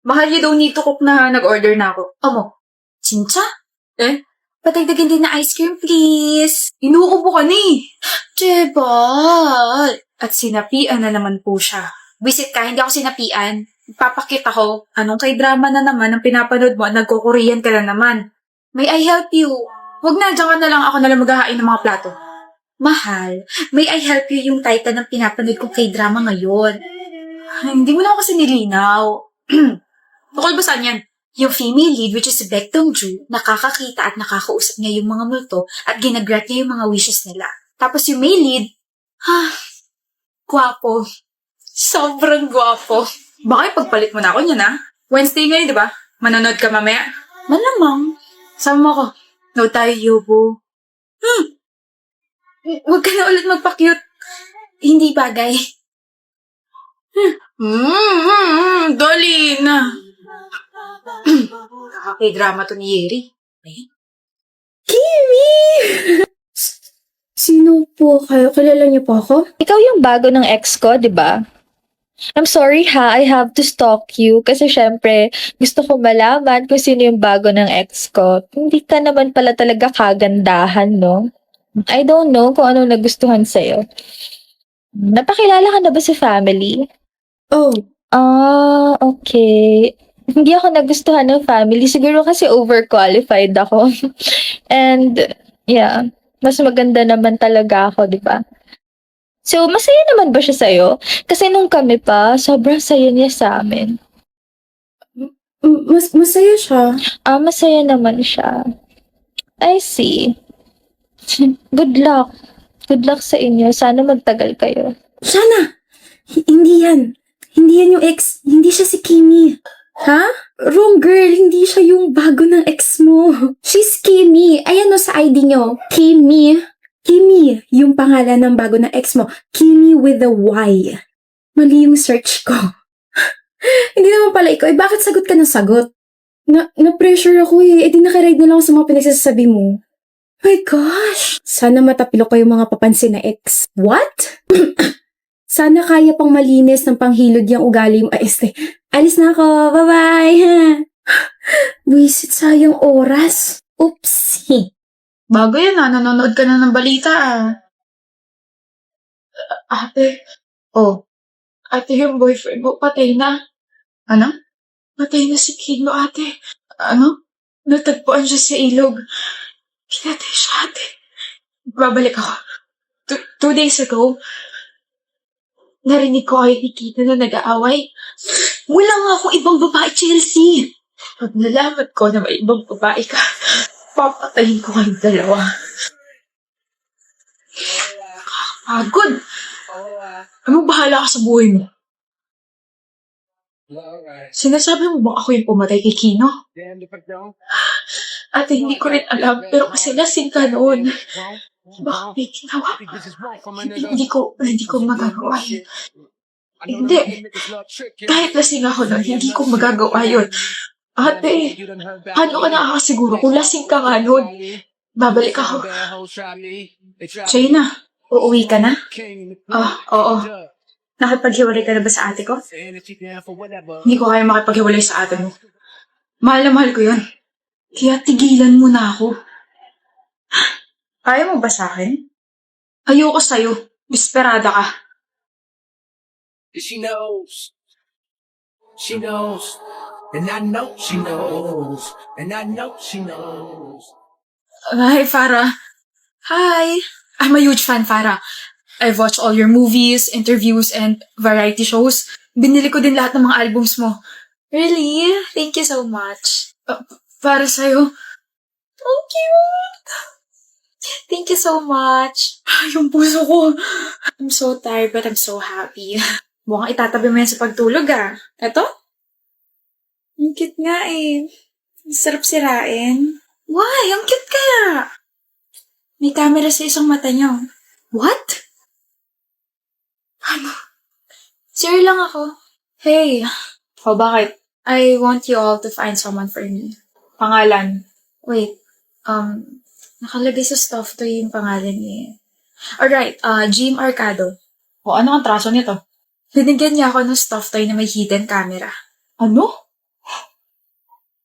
Mahal you don't need to cook na nag-order na ako. Omo, Chincha? Eh? Patagdagan din na ice cream, please. Inuubo ka na eh. Jebal! At sinapian na naman po siya. Visit ka, hindi ako sinapian. Papakit ako. Anong kay drama na naman ang pinapanood mo at nagko-Korean ka na naman. May I help you? Huwag na, dyan ka na lang ako nalang maghahain ng mga plato. Mahal, may I help you yung title ng pinapanood kong K-drama ngayon. Ay, hindi mo na ako kasi nilinaw. Tukol ba saan yan? Yung female lead, which is Baek Dong-ju, nakakakita at nakakausap niya yung mga multo at ginagrat niya yung mga wishes nila. Tapos yung male lead, gwapo. Sobrang gwapo. Baka ipagpalit mo na ako niyan, ha? Wednesday ngayon, di ba? Manonood ka mamaya. Malamang. Sama mo ako. No tayo, Yobo. Huwag ka na ulit magpa-cute. Hindi bagay. Dali na. Nakaka-drama to ni Yeri. Kimi! Sino po kayo? Kilala niyo po ako? Ikaw yung bago ng ex ko, di ba? I'm sorry ha, I have to stalk you kasi syempre gusto ko malaman kung sino yung bago ng ex ko. Hindi ka naman pala talaga kagandahan, no? I don't know kung ano nagustuhan sa'yo. Napakilala ka na ba sa family? Oh, Okay. Hindi ako nagustuhan ng family. Siguro kasi overqualified ako. And, yeah, mas maganda naman talaga ako, di ba? So, masaya naman ba siya sa'yo? Kasi nung kami pa, sobrang saya niya sa amin. masaya siya. Masaya naman siya. I see. Good luck. Good luck sa inyo. Sana magtagal kayo. Sana! Hindi yan. Hindi yan yung ex. Hindi siya si Kimi. Ha? Wrong girl. Hindi siya yung bago ng ex mo. She's Kimi. Ayan o sa ID nyo. Kimi. Kimi, yung pangalan ng bago ng ex mo. Kimi with a Y. Mali yung search ko. Hindi naman pala ikaw. Bakit sagot ka ng sagot? Na-pressure ako eh. Di nakaride na lang ako sa mga pinagsasabi mo. My gosh! Sana matapilo ko yung mga papansin na ex. What? Sana kaya pang malinis ng panghilod yung ugali mo. Alis na ako. Bye-bye! Wisit sayang oras. Oopsie. Bago yan, nanonood ka na ng balita, Ate. Oh. Ate, yung boyfriend mo, patay na. Ano? Patay na si Kino, ate. Ano? Natagpuan siya sa ilog. Pinatay siya, ate. Babalik ako. 2 days ago, narinig ko kayo ni Kino na nag-aaway. Wala nga akong ibang babae, Chelsea. Pag nalaman ko na may ibang babae ka, papatayin ko kayong dalawa. Pagod. Ano bahala ka sa buhay mo? Sinasabi mo ba ako yung pumatay kay Kino? Ate, hindi ko rin alam, pero kasi lasing ka noon. Baka may ginawa. Hindi ko magagawa yun. Hindi. Kahit lasing ako noon, hindi ko magagawa yun. Ate, paano ka nakakasiguro kung lasing ka nga noon? Babalik ako. China, uuwi ka na? Oo. Nakipaghiwalay ka na ba sa ate ko? Hindi ko kaya makipaghiwalay sa ate mo. Mahal na mahal ko yun. Kaya tigilan mo na ako. Ayaw mo ba sa akin? Ayoko sa'yo. Desperada ka. She knows. She knows. And I know she knows. And I know she knows. Hi, Farah. Hi. I'm a huge fan, Farah. I've watched all your movies, interviews, and variety shows. Binili ko din lahat ng mga albums mo. Really? Thank you so much. Para sa'yo. Oh, cute! Thank you so much. Yung puso ko. I'm so tired but I'm so happy. Mukhang itatabi mo yan sa pagtulog, Eto? Ang cute nga eh. Ang sarap sirain. Why? Ang cute kaya. May camera sa isang mata niyo. What? Ano? Sure lang ako. Hey. O bakit? I want you all to find someone for me. Pangalan. Wait, nakalagay sa stuff to yung pangalan niya. Alright, Jim Arcado. O ano ang traso nito? Binigyan niya ako ng stuff toy na may hidden camera. Ano?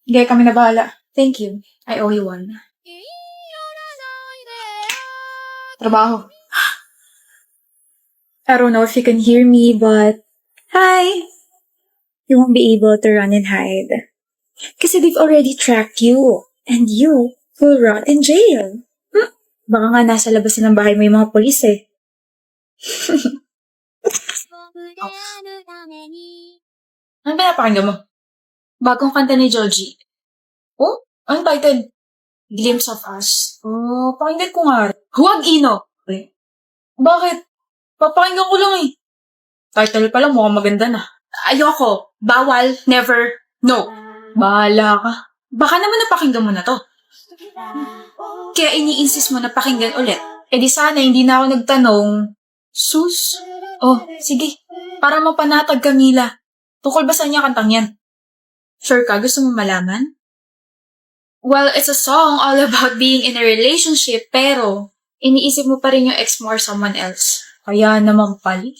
Hindi, kami na bahala. Thank you. I owe you one. Trabaho. I don't know if you can hear me, but... Hi! You won't be able to run and hide. Kasi they've already tracked you. And you will rot in jail. Baka nga nasa labas na ng bahay mo yung mga polis eh. Ano ba napakinggan mo? Bagong kanta ni Joji. Oh? Anong title? Glimpse of Us. Oh, pakinggan ko nga. Huwag, Ino! Bakit? Papakinggan ko lang eh. Title pa lang, mukhang maganda na. Ayoko. Bawal. Never. No. Bahala ka. Baka naman napakinggan mo na to. Kaya ini-insist mo na pakinggan ulit. Eh di sana hindi na ako nagtanong. Sus? Oh, sige. Para mapanatag ka, Mila. Tukol ba sa niya kantang yan? Sure ka? Gusto mo malaman? Well, it's a song all about being in a relationship, pero iniisip mo pa rin yung ex mo or someone else. Kaya naman pali.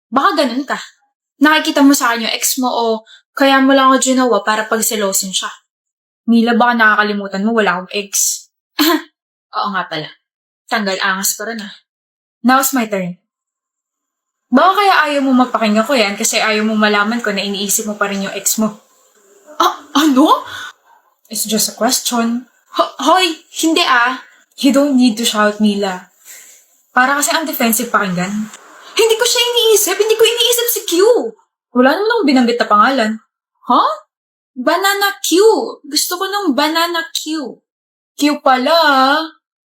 Baka ganun ka. Nakikita mo sa akin yung ex mo o kaya mo lang ako ginawa para pagselosin siya. Mila, baka nakakalimutan mo wala akong ex. Oo nga pala. Tanggal angas ko rin ah. Now's my turn. Baka kaya ayaw mo mapakinggan ko yan kasi ayaw mo malaman ko na iniisip mo pa rin yung ex mo. Ano? It's just a question. Hoy, hindi ah. You don't need to shout, Mila. Para kasi ang defensive pakinggan. Hindi ko siya iniisip. Hindi ko iniisip si Q. Wala naman akong binanggit na pangalan. Huh? Banana Q. Gusto ko ng Banana Q. Q pala ah.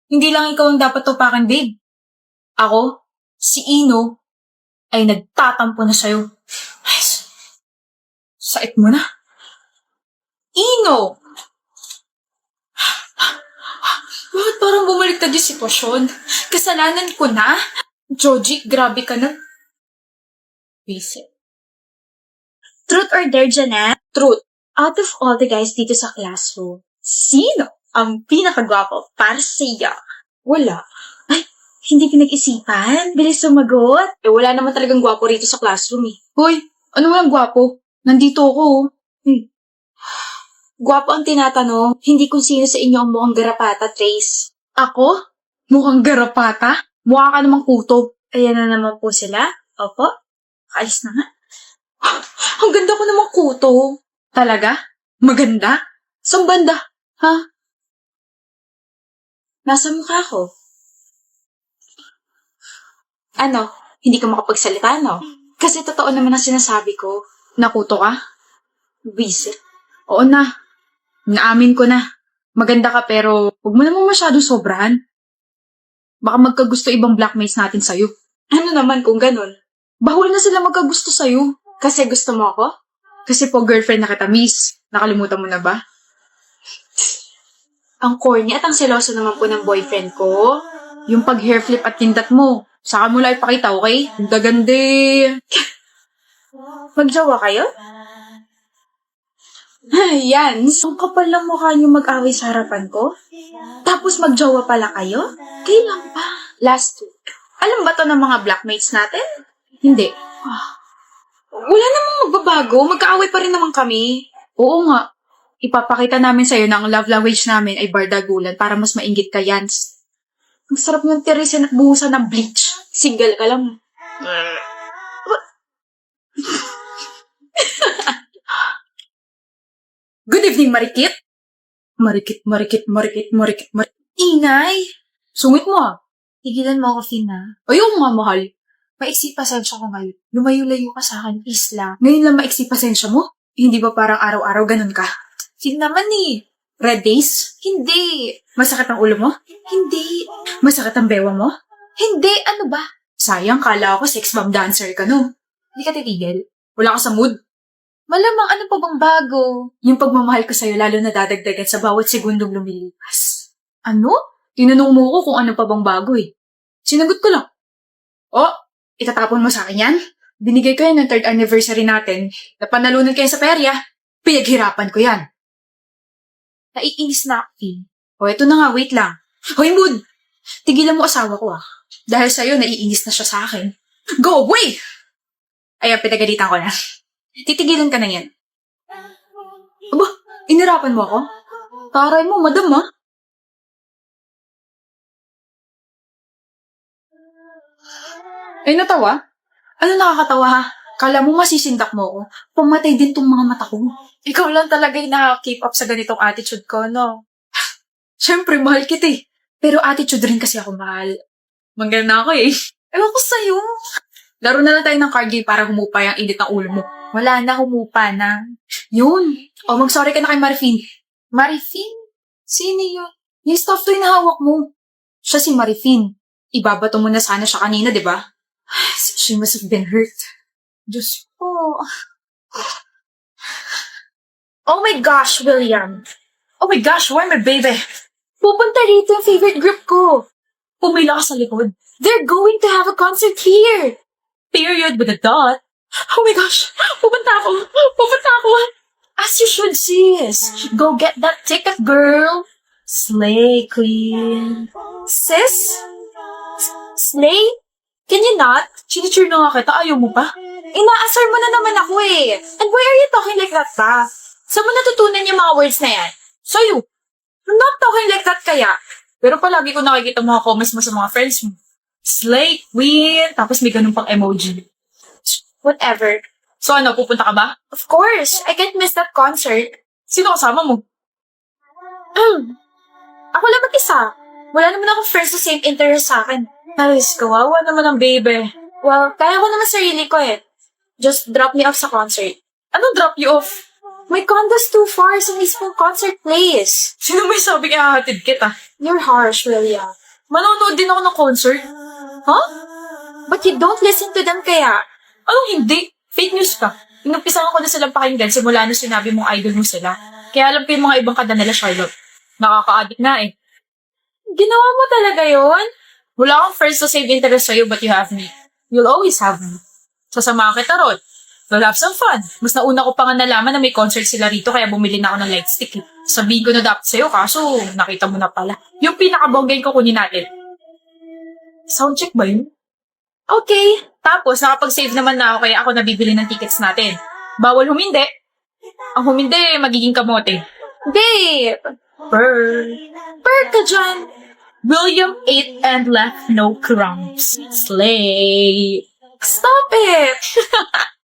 Hindi lang ikaw ang dapat tupakan, babe. Ako, si Ino, ay nagtatampo na sa'yo. Ay, sait mo na. Ino! Bakit parang bumaliktad yung sitwasyon? Kasalanan ko na? Joji, grabe ka na. Visit. Truth or dare, Janet? Truth. Out of all the guys dito sa classroom, sino ang pinakagwapo para sa iyo? Wala. Ay, hindi pinag-isipan? Bilis sumagot. Eh, wala naman talagang gwapo rito sa classroom eh. Hoy, ano walang gwapo? Nandito ako. Gwapo ang tinatanong, hindi kung sino sa inyo ang mukhang garapata, Trace. Ako? Mukhang garapata? Mukha ka namang kuto. Ayan na naman po sila. Opo, kaalis na nga. Ang ganda ko namang kuto. Talaga? Maganda? Saan banda? Ha? Nasa mukha ko. Ano, hindi ka makapagsalita, no? Kasi totoo naman ang sinasabi ko. Nakuto ka? Visit. Oo na. Naamin ko na. Maganda ka pero huwag mo namang masyadong sobrahan. Baka magkagusto ibang blackmates natin sa'yo. Ano naman kung ganun? Bahul na sila magkagusto sa'yo. Kasi gusto mo ako? Kasi po girlfriend na kita, miss. Nakalimutan mo na ba? Ang corny at ang seloso naman po ng boyfriend ko. Yung pag-hair flip at kindat mo. Saka mo lang ipakita, okay? Ang gagandi. Magjowa kayo? Yan. Ang kapal lang mukha niyo mag-away sa harapan ko? Tapos magjowa pala kayo? Kailan pa? Last week. Alam ba to ng mga blackmates natin? Hindi. Wala namang magbabago. Magkaaway pa rin naman kami. Oo nga. Ipapakita namin sa'yo na ang love language namin ay bardagulan para mas mainggit ka, Yans. Ang sarap ng tirisin at buhusan ng bleach. Single ka lang. Good evening, Marikit. Marikit. Ingay! Sungit mo ah. Tigilan mo ako, Fina. Ayaw nga, mahal. Maiksi pasensya ko ngayon. Lumayo-layo ka sa akin, please lang. Ngayon lang maiksi pasensya mo? Hindi ba parang araw-araw ganun ka? Sige naman eh. Red days? Hindi. Masakit ang ulo mo? Hindi. Masakit ang bewang mo? Hindi. Ano ba? Sayang, kala ko sex bomb dancer ka no. Hindi ka titigil. Wala ka sa mood. Malamang ano pa bang bago? Yung pagmamahal ko sa'yo lalo na dadagdagan sa bawat segundong lumilipas. Ano? Tinanong mo ko kung ano pa bang bago eh. Sinagot ko lang. Oh, itatapon mo sa akin yan? Binigay ko yan ng 3rd anniversary natin. Napanalunan kayo sa perya. Pinaghirapan ko yan. Naiinis na ako, Finn. O, eto na nga, wait lang. Hoy, mood! Tigilan mo asawa ko ah. Dahil sa'yo, naiinis na siya sa akin. Go away! Ayan, pinagalitan ko na. Titigilan ka na yan. Aba, Inirapan mo ako? Taray mo, madam ah. Ay, natawa? Ano nakakatawa ha? Kala mo masisindak mo ako? Pumatay din tong mga mata ko. Ikaw lang talaga yung nakaka-keep up sa ganitong attitude ko, no? Siyempre, mahal kita eh. Pero attitude rin kasi ako mahal. Manggal na ako eh. Ewan ko sa'yo. Laro na lang tayo ng card game para humupa yung init ng ulo mo. Wala na, humupa na. Yun. O, mag-sorry ka na kay Marifin. Marifin? Sino yun? Yung stuff to yung hawak mo. Siya si Marifin. Ibabato mo na sana siya kanina, di ba? She must have been hurt. Diyos ko. Oh my gosh, William. Oh my gosh, why my baby? Pupunta rito yung favorite group ko. Pumila ka sa likod. They're going to have a concert here. Period with a dot. Oh my gosh, pupunta ako. Pupunta ako. As you should, sis. Go get that ticket, girl. Slay queen. Sis? Slay? Can you not? Sinicheer na nga kita, ayaw mo pa? Inaasar mo na naman ako eh. And why are you talking like that pa? Saan mo natutunan yung mga words na yan? Sa'yo. I'm not talking like that kaya. Pero palagi ko nakikita mga comments mo sa mga friends mo. Slay queen. Tapos may ganun pang emoji. Whatever. So ano, pupunta ka ba? Of course, I can't miss that concert. Sino kasama mo? Ako lang mag-isa. Wala naman akong friends na same interest sa akin. Alis, kawawa naman ang baby. Well, kaya ko naman sarili ko eh. Just drop me off sa concert. Ano drop you off? My condo's too far sa mismong concert place. Sino may sabing ihahatid kita? You're harsh, William. Manonood din ako ng concert. Huh? But you don't listen to them kaya. Anong hindi? Fake news ka. Inumpisahan ko na silang pakinggan simula nung sinabi mong idol mo sila. Kaya alam ko yung mga ibang kanta nila, Charlotte. Nakaka-addict na eh. Ginawa mo talaga yon? Wala akong friends to save interest sa'yo, but you have me. You'll always have me. Sasamahan kita ron. We'll have some fun. Mas nauna ko pa nga nalaman na may concert sila rito kaya bumili na ako ng light stick. Eh. Sabihin ko na dapat sa'yo kaso nakita mo na pala. Yung pinakabonggay ko kunin natin. Soundcheck ba yun? Okay. Tapos nakapag-save naman na ako kaya ako nabibili ng tickets natin. Bawal humindi. Ang humindi, magiging kamote. Babe! Per ka dyan. William ate and left no crumbs. Slay! Stop it!